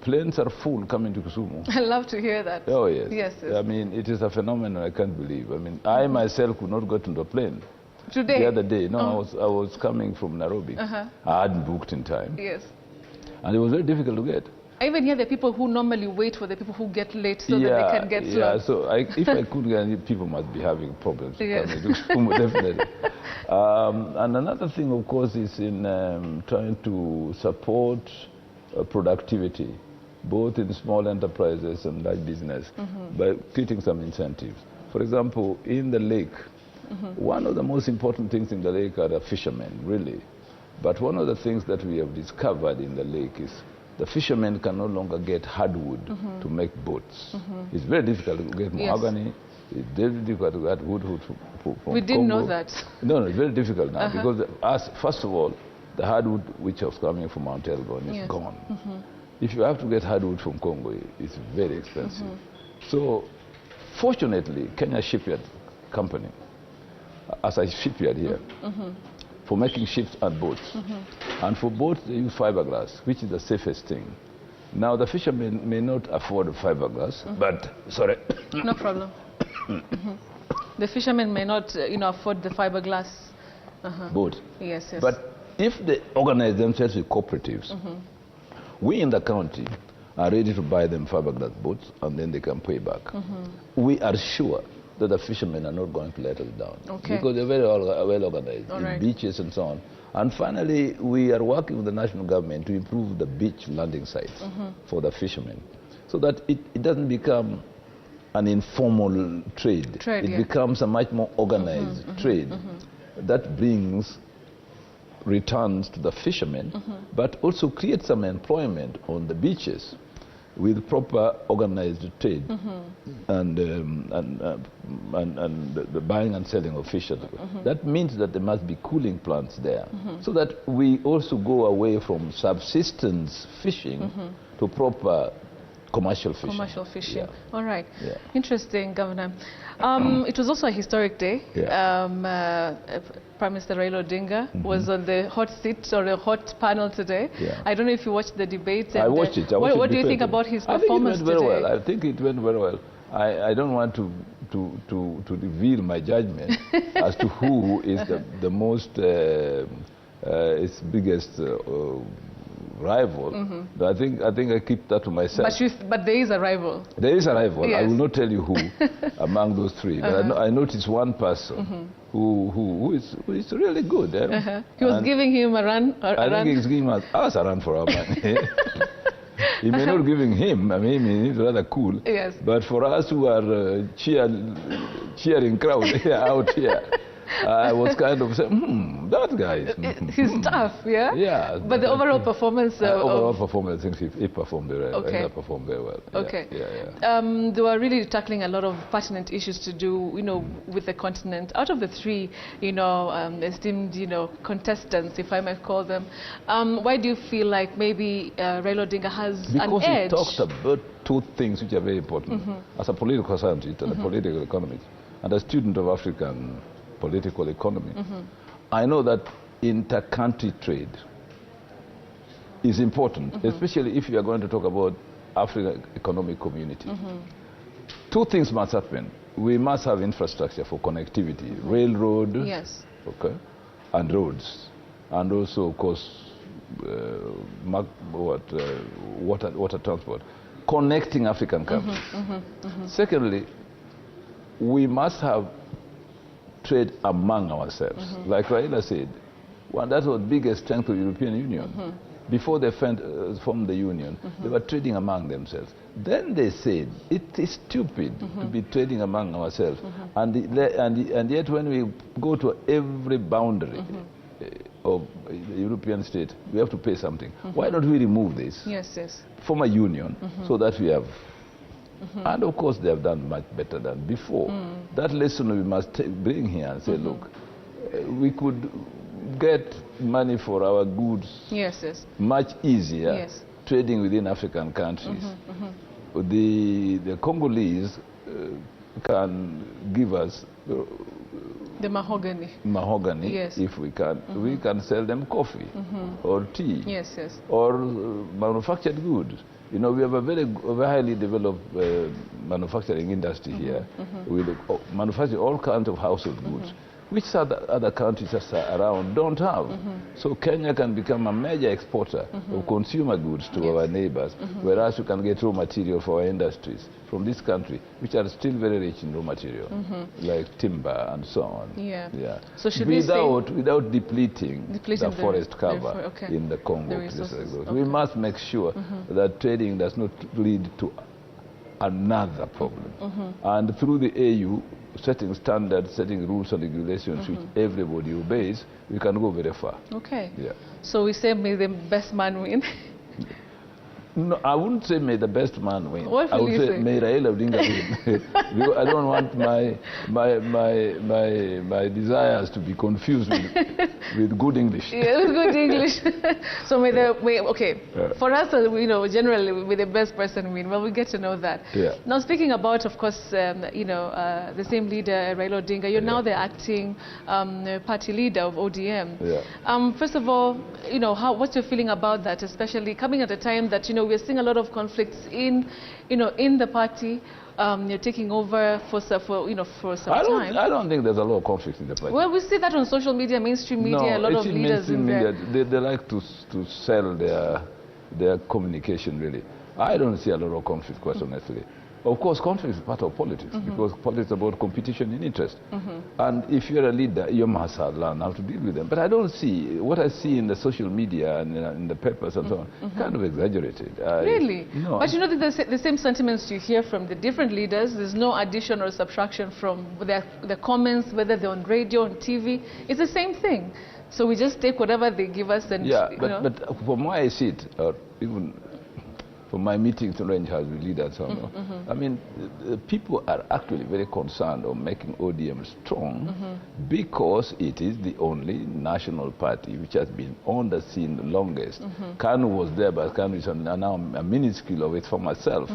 planes are full coming to Kisumu. I love to hear that. Oh yes. Yes. I mean, it is a phenomenon I can't believe. I mean, I myself could not get into a plane. Today? The other day, no, I was coming from Nairobi. I hadn't booked in time. Yes. And it was very difficult to get. I even hear the people who normally wait for the people who get late so that they can get slots. So if I could get, people must be having problems. Yes. Definitely. And another thing, of course, is in trying to support productivity, both in small enterprises and large business, by creating some incentives. For example, in the lake, one of the most important things in the lake are the fishermen, really. But one of the things that we have discovered in the lake is the fishermen can no longer get hardwood to make boats. It's very difficult to get mahogany. It's very difficult to get wood from We didn't Congo. know that. No, it's very difficult now because first of all, the hardwood which was coming from Mount Elgon is gone. If you have to get hardwood from Congo, it's very expensive. So, fortunately, Kenya Shipyard Company, as a shipyard here, for making ships and boats. And for boats, they use fiberglass, which is the safest thing. Now, the fishermen may not afford fiberglass, but, sorry. No problem. The fishermen may not, afford the fiberglass boat. Yes, yes. But if they organize themselves with cooperatives, we in the county are ready to buy them fiberglass boats, and then they can pay back. We are sure that the fishermen are not going to let us down, because they're very well organized in beaches and so on. And finally, we are working with the national government to improve the beach landing sites for the fishermen, so that it doesn't become an informal trade. It becomes a much more organized trade that brings returns to the fishermen, but also creates some employment on the beaches with proper organized trade and the buying and selling of fish. That means that there must be cooling plants there, so that we also go away from subsistence fishing to proper commercial fishing. Commercial fishing. All right. Interesting, Governor. It was also a historic day. Prime Minister Raila Odinga was on the hot seat or the hot panel today. I don't know if you watched the debate. I watched it. What do you think about his performance today? I think it went very well. I don't want to reveal my judgment as to who is the most its biggest rival. I think I keep that to myself. But there is a rival. There is a rival. I will not tell you who among those three. But I noticed one person who is really good. He was giving him a run. I think he's giving us a run for our money. He may not giving him. I mean, he's rather cool. But for us who are cheering crowd out here, I was kind of saying, that guy is... He's tough, yeah? But the overall performance... overall performance, I think he performed very well. He performed very well. They were really tackling a lot of pertinent issues to do, with the continent. Out of the three, esteemed, contestants, if I might call them, why do you feel like maybe Raila Odinga has an edge? Because he talked about two things which are very important. As a political scientist and a political economist, and a student of African political economy, I know that inter-country trade is important, especially if you are going to talk about African Economic Community. Two things must happen. We must have infrastructure for connectivity, railroad, and roads, and also, of course, water transport, connecting African countries. Secondly, we must have trade among ourselves. Like Raila said, that was the biggest strength of the European Union. Before they formed the Union, they were trading among themselves. Then they said, it is stupid to be trading among ourselves. And yet when we go to every boundary of the European state, we have to pay something. Why don't we remove this? Form a union so that we have... And of course they have done much better than before. That lesson we must bring here and say, look, we could get money for our goods much easier trading within African countries. The Congolese can give us the mahogany. If we can. We can sell them coffee or tea or manufactured goods. We have a very highly developed manufacturing industry here. We manufacture all kinds of household goods, which other countries around don't have. So Kenya can become a major exporter of consumer goods to our neighbors, whereas we can get raw material for our industries from this country, which are still very rich in raw material, like timber and so on. So should without depleting the forest cover in the Congo. We must make sure that trading does not lead to another problem. And through the AU, setting standards, setting rules and regulations which everybody obeys, we can go very far. So we say may the best man win? No, I wouldn't say may the best man win. What I would you say may Raila Odinga win. Because I don't want my desires to be confused with good English. With good English. So for us, generally, may the best person win. Well, we get to know that. Now, speaking about, of course, the same leader, Raila Odinga, you're now the acting party leader of ODM. First of all, what's your feeling about that, especially coming at a time that, we're seeing a lot of conflicts in the party. You're taking over for some time. I don't think there's a lot of conflict in the party. Well, we see that on social media, mainstream media, a lot of leaders in there. They like to sell their communication, really. I don't see a lot of conflict, quite honestly. Of course, conflict is part of politics, because politics is about competition in interest. And if you're a leader, you must learn how to deal with them. But I don't see, what I see in the social media and in the papers and so on, kind of exaggerated. Really? No. But you know, the same sentiments you hear from the different leaders, there's no addition or subtraction from the comments, whether they're on radio, on TV. It's the same thing. So we just take whatever they give us and, yeah, you know. but from where I sit, or even from my meetings in Range House with leaders, I mean, people are actually very concerned of making ODM strong because it is the only national party which has been on the scene the longest. KANU was there, but KANU is now a minuscule of it for myself.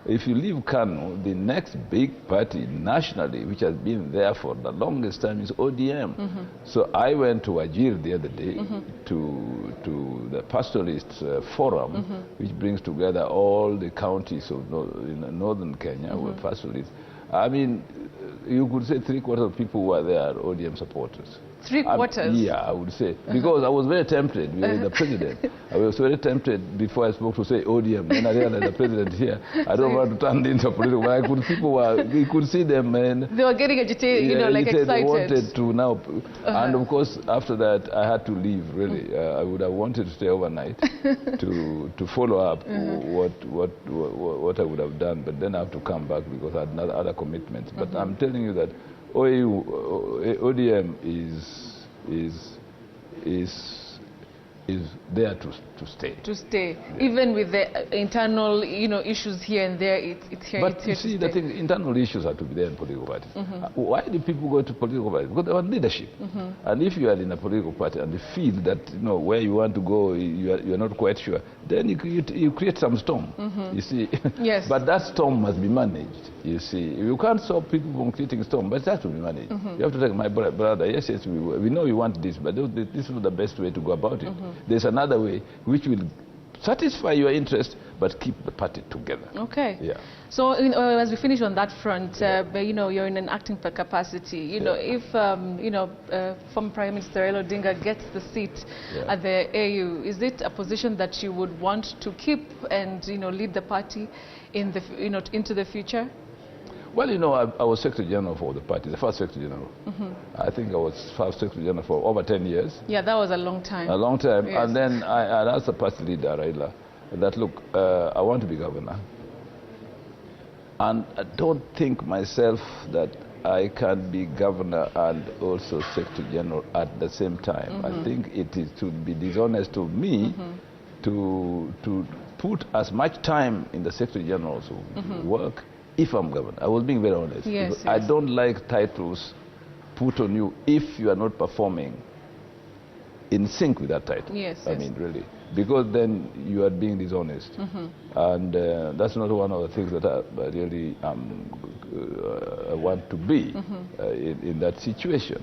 If you leave KANU, the next big party nationally, which has been there for the longest time, is ODM. So I went to Wajir the other day to the pastoralists forum, which brings together all the counties of in northern Kenya were pastoralists. I mean, you could say 3/4 of people who were there are ODM supporters. 3/4? Yeah, I would say. Because I was very tempted with the president. I was very tempted before I spoke to say ODM. Then I realized the president here, I don't want to turn into political, but we could see them, and they were getting agitated, you know, like excited. They wanted to now. And of course, after that, I had to leave, really. I would have wanted to stay overnight to follow up what I would have done, but then I have to come back because I had other commitments. But I'm telling you that ODM is there to stay. To stay, yeah. Even with the internal, you know, issues here and there, it's here. But it's you here see, the thing, internal issues have to be there in political parties. Why do people go to political parties? Because they want leadership. And if you are in a political party and you feel that, you know, where you want to go, you are not quite sure, then you create some storm. You see. Yes. But that storm must be managed. You see, you can't stop people from creating storm, but it has to be managed. You have to take my brother. Yes, we know you want this, but this is the best way to go about it. There's another way which will satisfy your interest but keep the party together. Okay. Yeah. So as we finish on that front, but, you know, you're in an acting capacity. You know, if you know, former Prime Minister Raila Odinga gets the seat at the AU, is it a position that you would want to keep and, you know, lead the party in the, you know, into the future? Well, you know, I was Secretary General for the party, the first Secretary General. I think I was first Secretary General for over 10 years. Yeah, that was a long time. A long time. Yes. And then I asked the party leader, Raila, that, look, I want to be governor. And I don't think myself that I can be governor and also Secretary General at the same time. I think it is to be dishonest to me to put as much time in the Secretary General's work if I'm governor. I was being very honest. Yes, yes. I don't like titles put on you if you are not performing in sync with that title. Yes, I mean, really. Because then you are being dishonest. And that's not one of the things that I really want to be in that situation.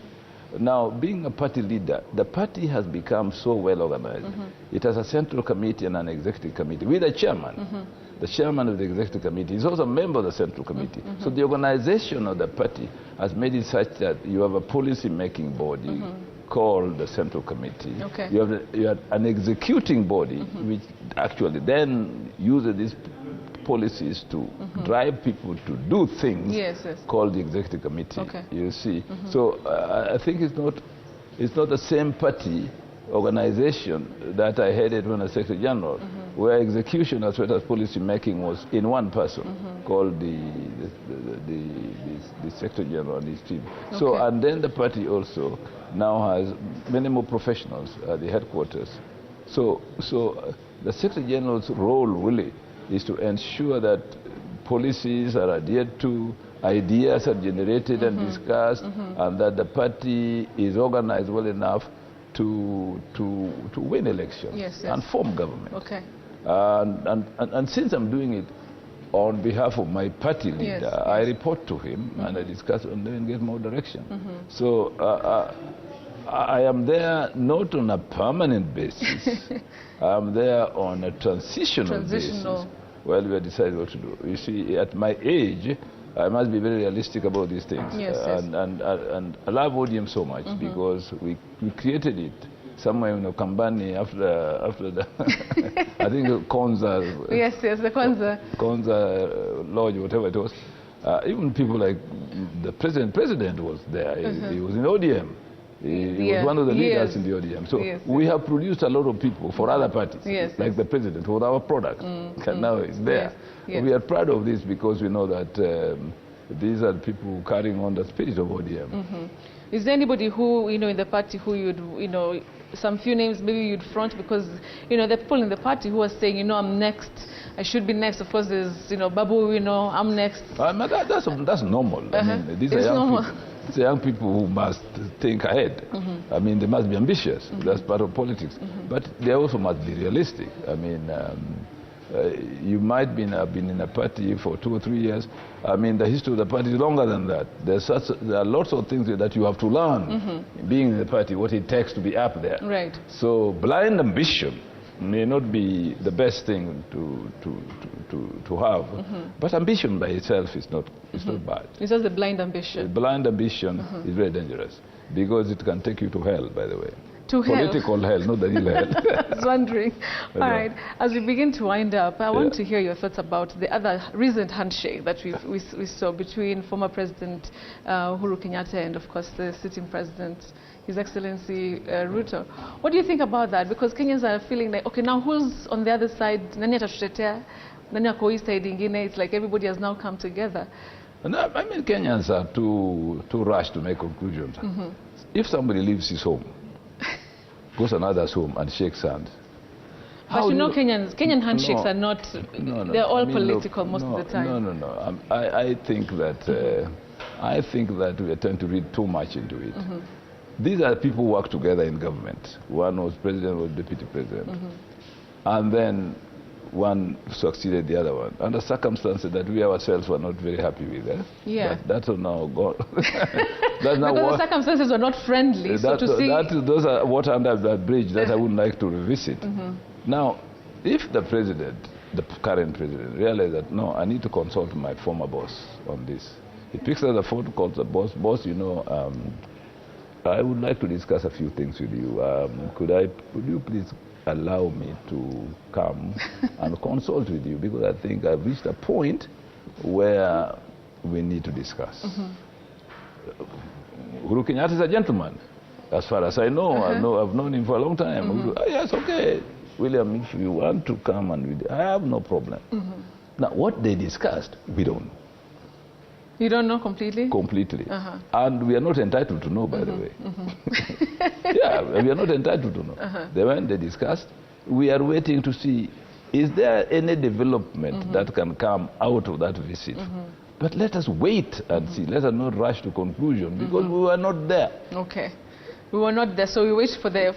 Now, being a party leader, the party has become so well organized. It has a central committee and an executive committee with a chairman. The chairman of the executive committee is also a member of the central committee. So the organization of the party has made it such that you have a policy-making body called the central committee. Okay. You have an executing body which actually then uses these policies to drive people to do things called the executive committee. Okay. You see. So I think it's not the same party organization that I headed when I was Secretary General, where execution as well as policy making was in one person called the Secretary General and his team. So, and then the party also now has many more professionals at the headquarters. So the Secretary General's role really is to ensure that policies are adhered to, ideas are generated and discussed, and that the party is organized well enough to win elections and form government. Okay. And since I'm doing it on behalf of my party leader, I report to him and I discuss and then get more direction. So I am there not on a permanent basis. I'm there on a transitional basis. Well, we have decided what to do. You see, at my age, I must be very realistic about these things. And I love ODM so much because we created it somewhere in Kambani after the I think Konza. Yes, the Konza. Konza Lodge, whatever it was. Even people like the president was there. He was in ODM. He was one of the leaders in the ODM. So we have produced a lot of people for other parties, like the president, with our products. And now it's there. We are proud of this because we know that these are people carrying on the spirit of ODM. Is there anybody who, in the party who you'd, some few names maybe you'd front because, there are people in the party who are saying, I'm next, I should be next. Of course, there's, Babu, I'm next. That's normal. I mean, these are young people. It's young people who must think ahead. I mean, they must be ambitious. That's part of politics. But they also must be realistic. I mean, you might have been in a party for 2 or 3 years. I mean, the history of the party is longer than that. There are lots of things that you have to learn being in the party, what it takes to be up there. Right. So blind ambition may not be the best thing to have, but ambition by itself is not bad. It's just the blind ambition. Blind ambition is very dangerous because it can take you to hell, by the way. To political hell, not the real hell. I was wondering. All right, as we begin to wind up, I want to hear your thoughts about the other recent handshake that we saw between former President Uhuru Kenyatta and, of course, the sitting President, His Excellency Ruto. What do you think about that? Because Kenyans are feeling like, okay, now who's on the other side? Nani atatutetea? Nani ako hii side ingine? It's like everybody has now come together. No, I mean, Kenyans are too rushed to make conclusions. If somebody leaves his home, goes to another's home and shakes hands. But Kenyan handshakes are not, they're all political most of the time. No. I think that we are trying to read too much into it. These are people who work together in government. One was president, one was deputy president. And then one succeeded the other one under circumstances that we ourselves were not very happy with. Yeah. But that's now gone. Because the circumstances were not friendly. Those are water under that bridge that I wouldn't like to revisit. Now, if the current president, realizes that, no, I need to consult my former boss on this, he picks up the phone, calls the boss. Boss, I would like to discuss a few things with you. Could you please allow me to come and consult with you, because I think I've reached a point where we need to discuss. Uhuru Kenyatta is a gentleman, as far as I know. I've known him for a long time. Yes, okay, William, if you want to come I have no problem. Now, what they discussed, we don't know. You don't know completely? Completely. And we are not entitled to know, by the way. Yeah, we are not entitled to know. They discussed. We are waiting to see, is there any development that can come out of that visit? But let us wait and see. Let us not rush to conclusion, because we were not there. Okay. We were not there, so we wait for the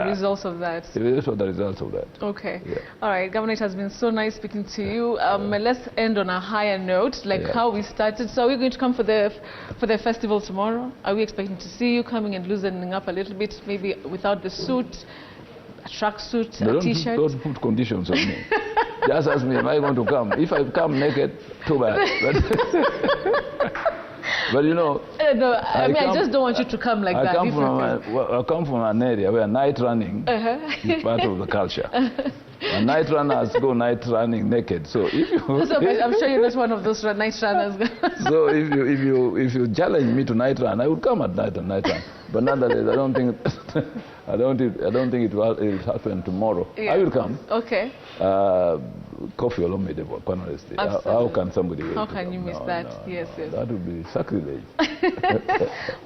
results of that. We wait for the results of that. Okay. All right, Governor, it has been so nice speaking to you. Let's end on a higher note, like how we started. So are we going to come for the festival tomorrow? Are we expecting to see you coming and loosening up a little bit, maybe without the suit, a tracksuit, a t-shirt? Don't put conditions on me. Just ask me, am I going to come? If I come naked, too bad. But I just don't want you to come like that. I come from an area where night running is part of the culture. And night runners go night running naked. So if you, I'm sure you're not one of those night runners. So if you challenge me to night run, I would come at night and night run. But nonetheless, I don't think it will happen tomorrow. I will come. Okay. Coffee alone made honestly. How can somebody wait? How can you miss that? Yes. That would be sacrilege.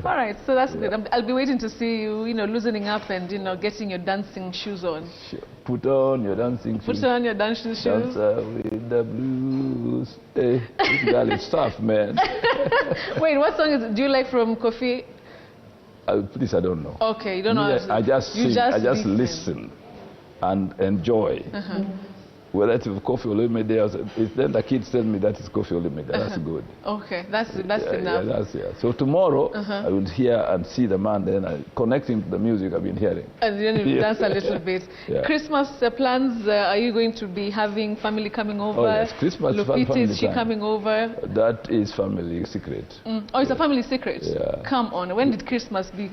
All right, so that's good. I'll be waiting to see you, loosening up and getting your dancing shoes on. Sure. Put on your dancing shoes. Put on your dancing shoes. Dancer with the blues. Hey, this girl is tough, man. Wait, what song do you like from Kofi? Please, I don't know. Okay, you don't know. I just sing, I just listen and enjoy. whether it's Kofi Olumide, then the kids tell me that is Kofi Olumide. That's good. Okay, that's enough. So tomorrow I will hear and see the man, then I connect him to the music I've been hearing. And then you dance a little bit. Christmas plans, are you going to be having family coming over? Oh yes, Christmas family is she coming over? That is family secret. Oh, it's a family secret? Yeah. Come on, when did Christmas be,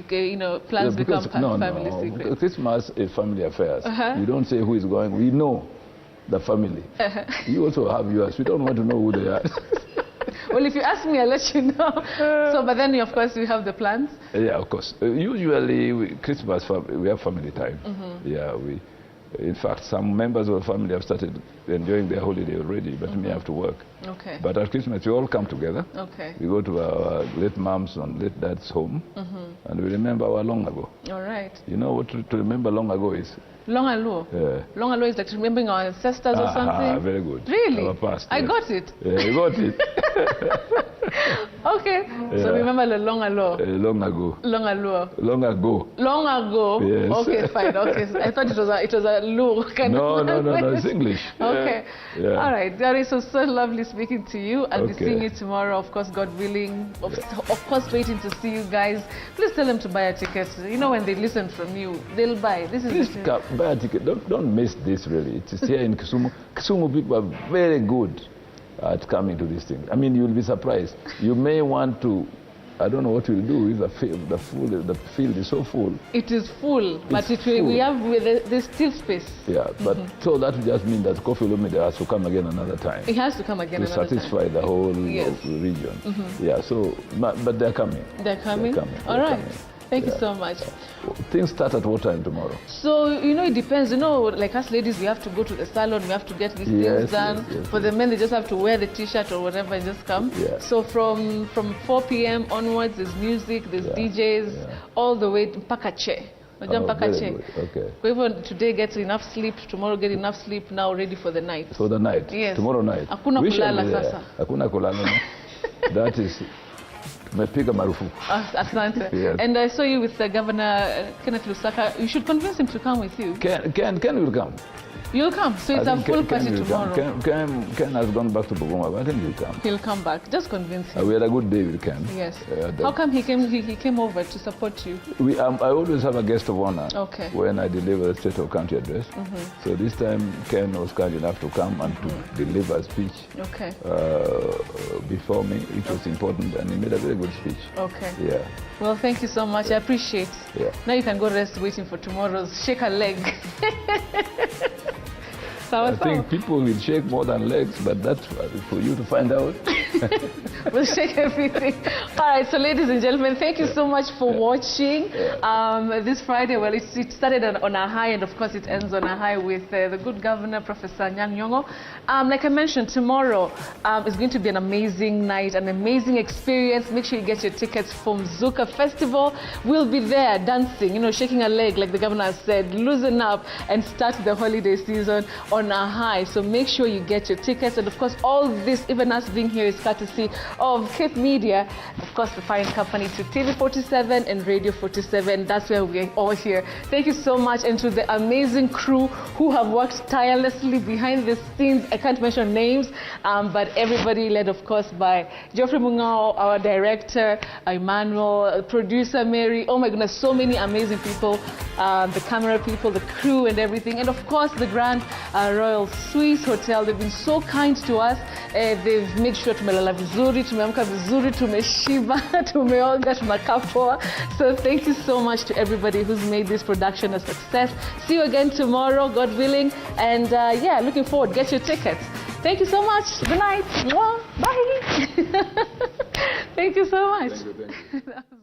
plans become family secret? Christmas is family affairs. You don't say who is going, we know the family. You also have yours. We don't want to know who they are. Well, if you ask me, I'll let you know. So, but then, of course, we have the plans. Yeah, of course. Usually, Christmas, we have family time. Yeah, in fact, some members of the family have started enjoying their holiday already, but me have to work. Okay. But at Christmas, we all come together. Okay. We go to our late moms and late dads' home, and we remember our long ago. All right. You know what to remember long ago is? Long ago? Yeah. Long ago is like remembering our ancestors or something? Very good. Really? Our past. I got it. Yeah, you got it. Okay. So remember the long ago. Long ago. Long ago. Long ago. Long ago. Yes. Okay, fine. Okay. I thought it was a lu kind of language. No. It's English. Okay. Yeah. All right. Darius, it was so lovely speaking to you. I'll be seeing you tomorrow, of course, God willing. Of course, waiting to see you guys. Please tell them to buy a ticket. You know, when they listen from you, they'll buy. Please buy a ticket. Don't miss this, really. It is here in Kisumu. Kisumu people are very good at coming to this thing. I mean, you'll be surprised. You may want to, I don't know what we'll do if the field is so full. It is full, but there's still space. Yeah, but so that would just mean that Kofi Olumide has to come again another time. He has to come again another time. To satisfy the whole region. Yeah, so, but they're coming. They're coming? All right. Thank you so much. Things start at what time tomorrow? So, it depends. Like us ladies, we have to go to the salon, we have to get these things done. Yes. For the men, they just have to wear the t-shirt or whatever and just come. Yeah. So from 4 p.m. onwards, there's music, there's DJs, all the way to Pakache. Okay. Whoever today gets enough sleep, tomorrow get enough sleep, now ready for the night. For the night? Yes. Tomorrow night? Hakuna kulala sasa. Hakuna kulala. That is... Mepiga marufuku. Asante. Yes. And I saw you with Governor Kenneth Lusaka. You should convince him to come with you. Ken will come. You'll come. So it's a full party tomorrow. Ken has gone back to Bogoma, but I think he'll come. He'll come back. Just convince him. We had a good day with Ken. Yes. How come he came over to support you? I always have a guest of honor when I deliver the state or county address. So this time Ken was kind enough to come and to deliver a speech before me, which was important, and he made a very good speech. Okay. Yeah. Well, thank you so much. I appreciate it. Yeah. Now you can go rest waiting for tomorrow's shake a leg. I think people will shake more than legs, but that's for you to find out. We'll shake everything. All right, so ladies and gentlemen, thank you so much for watching this Friday. Well, it started on a high, and of course it ends on a high with the good governor, Professor Nyang' Nyong'o. Like I mentioned, tomorrow is going to be an amazing night, an amazing experience. Make sure you get your tickets from Zuka Festival. We'll be there dancing, shaking a leg, like the governor has said, loosen up and start the holiday season on a high. So make sure you get your tickets. And of course, all this, even us being here, is courtesy of Cape Media, of course, the fine company to TV47 and Radio 47. That's where we're all here. Thank you so much, and to the amazing crew who have worked tirelessly behind the scenes. I can't mention names, but everybody led, of course, by Geoffrey Mungao, our director, Emmanuel, producer Mary. Oh my goodness, so many amazing people, the camera people, the crew and everything. And of course, the Grand Royal Swiss Hotel. They've been so kind to us. They've made sure tumelala vizuri, tumeamka vizuri, tumeshiba, tumeoga, tunakaa poa. So thank you so much to everybody who's made this production a success. See you again tomorrow, God willing. And yeah, looking forward. Get your tickets. Thank you so much. Good night. Bye. Thank you so much. Thank you.